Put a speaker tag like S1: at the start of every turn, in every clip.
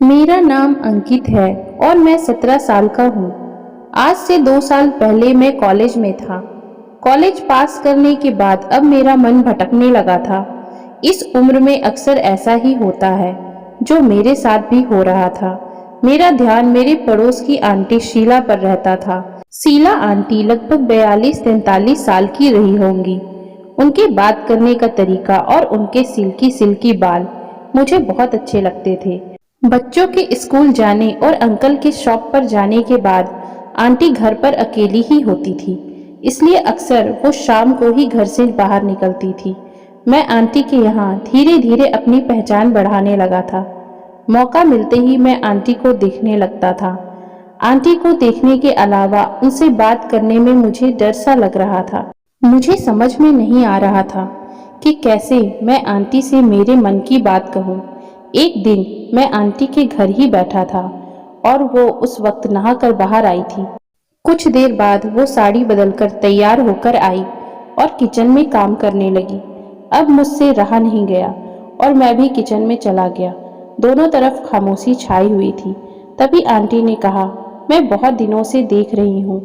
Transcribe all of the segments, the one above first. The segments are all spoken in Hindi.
S1: मेरा नाम अंकित है और मैं 17 साल का हूँ। आज से 2 साल पहले मैं कॉलेज में था। कॉलेज पास करने के बाद अब मेरा मन भटकने लगा था। इस उम्र में अक्सर ऐसा ही होता है, जो मेरे साथ भी हो रहा था। मेरा ध्यान मेरे पड़ोस की आंटी शीला पर रहता था। शीला आंटी लगभग 42-43 साल की रही होंगी। उनके बात करने का तरीका और उनके सिल्की सिल्की बाल मुझे बहुत अच्छे लगते थे। बच्चों के स्कूल जाने और अंकल के शॉप पर जाने के बाद आंटी घर पर अकेली ही होती थी, इसलिए अक्सर वो शाम को ही घर से बाहर निकलती थी। मैं आंटी के यहाँ धीरे धीरे अपनी पहचान बढ़ाने लगा था। मौका मिलते ही मैं आंटी को देखने लगता था। आंटी को देखने के अलावा उनसे बात करने में मुझे डर सा लग रहा था। मुझे समझ में नहीं आ रहा था कि कैसे मैं आंटी से मेरे मन की बात कहूँ। एक दिन मैं आंटी के घर ही बैठा था और वो उस वक्त नहाकर बाहर आई थी। कुछ देर बाद वो साड़ी बदलकर तैयार होकर आई और किचन में काम करने लगी। अब मुझसे रहा नहीं गया और मैं भी किचन में चला गया। दोनों तरफ खामोशी छाई हुई थी। तभी आंटी ने कहा, मैं बहुत दिनों से देख रही हूँ,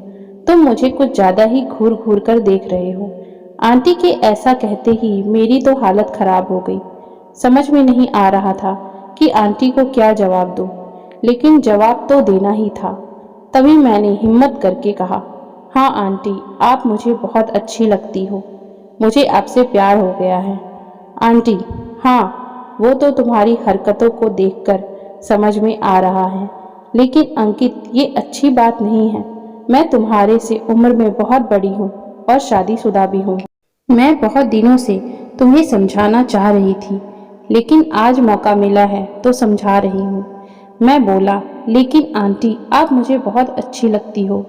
S1: तुम मुझे कुछ ज्यादा ही घूर घूर कर देख रहे हो। आंटी के ऐसा कहते ही मेरी तो हालत खराब हो गई। समझ में नहीं आ रहा था कि आंटी को क्या जवाब दूं, लेकिन जवाब तो देना ही था। तभी मैंने हिम्मत करके कहा, हाँ आंटी, आप मुझे बहुत अच्छी लगती हो। मुझे आपसे प्यार हो गया है। आंटी, हाँ, वो तो तुम्हारी हरकतों को देखकर समझ में आ रहा है, लेकिन अंकित, ये अच्छी बात नहीं है। मैं तुम्हारे से उम्र में बहुत बड़ी हूँ और शादीशुदा भी हूँ। मैं बहुत दिनों से तुम्हें समझाना चाह रही थी, लेकिन आज मौका मिला है तो समझा रही हूँ। मैं बोला, लेकिन आंटी, आप मुझे बहुत अच्छी लगती हो,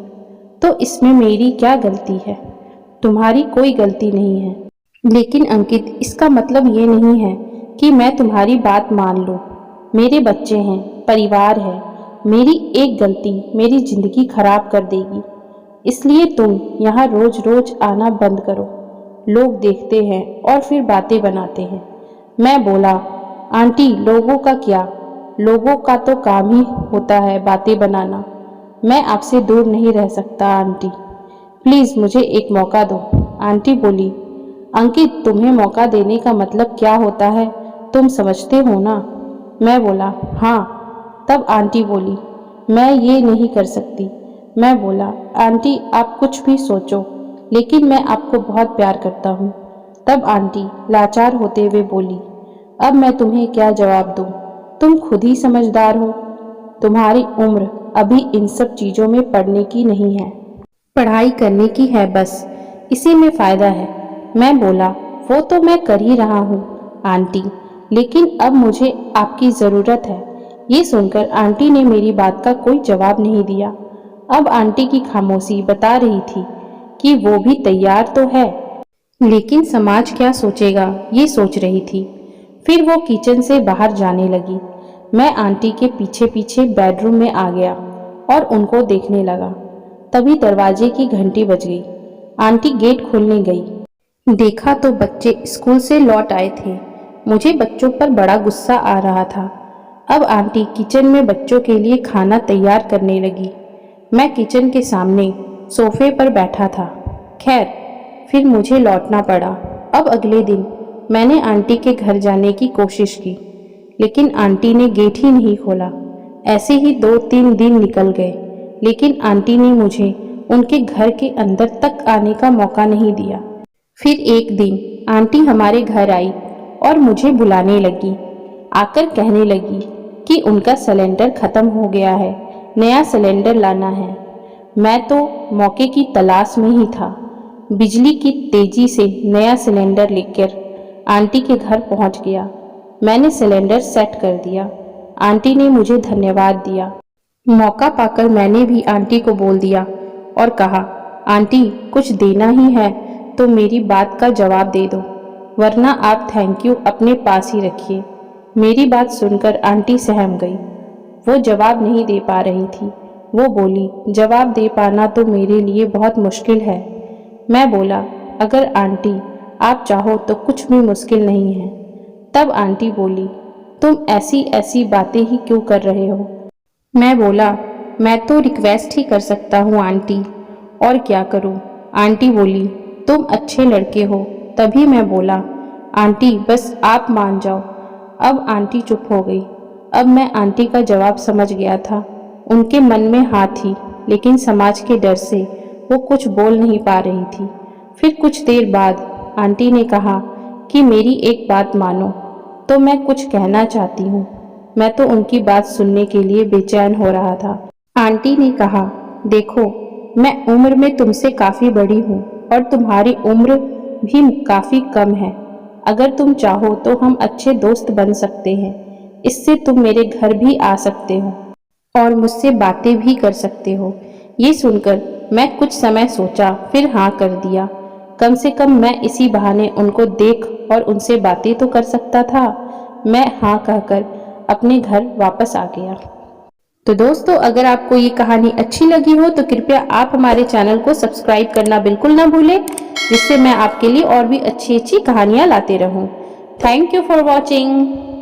S1: तो इसमें मेरी क्या गलती है? तुम्हारी कोई गलती नहीं है। लेकिन अंकित, इसका मतलब ये नहीं है कि मैं तुम्हारी बात मान लूँ। मेरे बच्चे हैं, परिवार है। मेरी एक गलती मेरी जिंदगी खराब कर देगी। इसलिए तुम यहाँ रोज रोज आना बंद करो। लोग देखते हैं और फिर बातें बनाते हैं। मैं बोला, आंटी, लोगों का क्या? लोगों का तो काम ही होता है बातें बनाना। मैं आपसे दूर नहीं रह सकता आंटी। प्लीज मुझे एक मौका दो। आंटी बोली, अंकित, तुम्हें मौका देने का मतलब क्या होता है, तुम समझते हो ना? मैं बोला, हाँ। तब आंटी बोली, मैं ये नहीं कर सकती। मैं बोला, आंटी, आप कुछ भी सोचो, लेकिन मैं आपको बहुत प्यार करता हूँ। तब आंटी लाचार होते हुए बोली, अब मैं तुम्हें क्या जवाब दूँ? तुम खुद ही समझदार हो। तुम्हारी उम्र अभी इन सब चीज़ों में पड़ने की नहीं है। पढ़ाई करने की है बस, इसी में फ़ायदा है। मैं बोला, वो तो मैं कर ही रहा हूँ आंटी, लेकिन अब मुझे आपकी ज़रूरत है। ये सुनकर आंटी ने मेरी बात का कोई जवाब नहीं दिया। अब आंटी की खामोशी बता रही थी कि वो भी तैयार तो है, लेकिन समाज क्या सोचेगा, ये सोच रही थी। फिर वो किचन से बाहर जाने लगी। मैं आंटी के पीछे पीछे बेडरूम में आ गया और उनको देखने लगा। तभी दरवाजे की घंटी बज गई। आंटी गेट खोलने गई। देखा तो बच्चे स्कूल से लौट आए थे। मुझे बच्चों पर बड़ा गुस्सा आ रहा था। अब आंटी किचन में बच्चों के लिए खाना तैयार करने लगी। मैं किचन के सामने सोफे पर बैठा था। खैर, फिर मुझे लौटना पड़ा। अब अगले दिन मैंने आंटी के घर जाने की कोशिश की, लेकिन आंटी ने गेट ही नहीं खोला। ऐसे ही 2-3 दिन निकल गए, लेकिन आंटी ने मुझे उनके घर के अंदर तक आने का मौका नहीं दिया। फिर एक दिन आंटी हमारे घर आई और मुझे बुलाने लगी। आकर कहने लगी कि उनका सिलेंडर खत्म हो गया है, नया सिलेंडर लाना है। मैं तो मौके की तलाश में ही था। बिजली की तेजी से नया सिलेंडर लेकर आंटी के घर पहुंच गया। मैंने सिलेंडर सेट कर दिया। आंटी ने मुझे धन्यवाद दिया। मौका पाकर मैंने भी आंटी को बोल दिया और कहा, आंटी, कुछ देना ही है तो मेरी बात का जवाब दे दो, वरना आप थैंक यू अपने पास ही रखिए। मेरी बात सुनकर आंटी सहम गई। वो जवाब नहीं दे पा रही थी। वो बोली, जवाब दे पाना तो मेरे लिए बहुत मुश्किल है। मैं बोला, अगर आंटी आप चाहो तो कुछ भी मुश्किल नहीं है। तब आंटी बोली, तुम ऐसी ऐसी बातें ही क्यों कर रहे हो? मैं बोला, मैं तो रिक्वेस्ट ही कर सकता हूँ आंटी, और क्या करूँ? आंटी बोली, तुम अच्छे लड़के हो। तभी मैं बोला, आंटी बस आप मान जाओ। अब आंटी चुप हो गई। अब मैं आंटी का जवाब समझ गया था। उनके मन में हाँ थी, लेकिन समाज के डर से वो कुछ बोल नहीं पा रही थी। फिर कुछ देर बाद आंटी ने कहा कि मेरी एक बात मानो, तो मैं कुछ कहना चाहती हूँ। मैं तो उनकी बात सुनने के लिए बेचैन हो रहा था। आंटी ने कहा, देखो, मैं उम्र में तुमसे काफ़ी बड़ी हूँ और तुम्हारी उम्र भी काफ़ी कम है। अगर तुम चाहो तो हम अच्छे दोस्त बन सकते हैं। इससे तुम मेरे घर भी आ सकते हो और मुझसे बातें भी कर सकते हो। ये सुनकर मैं कुछ समय सोचा, फिर हाँ कर दिया। कम से कम मैं इसी बहाने उनको देख और उनसे बातें तो कर सकता था। मैं हाँ कहकर अपने घर वापस आ गया। तो दोस्तों, अगर आपको ये कहानी अच्छी लगी हो तो कृपया आप हमारे चैनल को सब्सक्राइब करना बिल्कुल ना भूलें, जिससे मैं आपके लिए और भी अच्छी अच्छी कहानियाँ लाते रहूँ। Thank you for watching.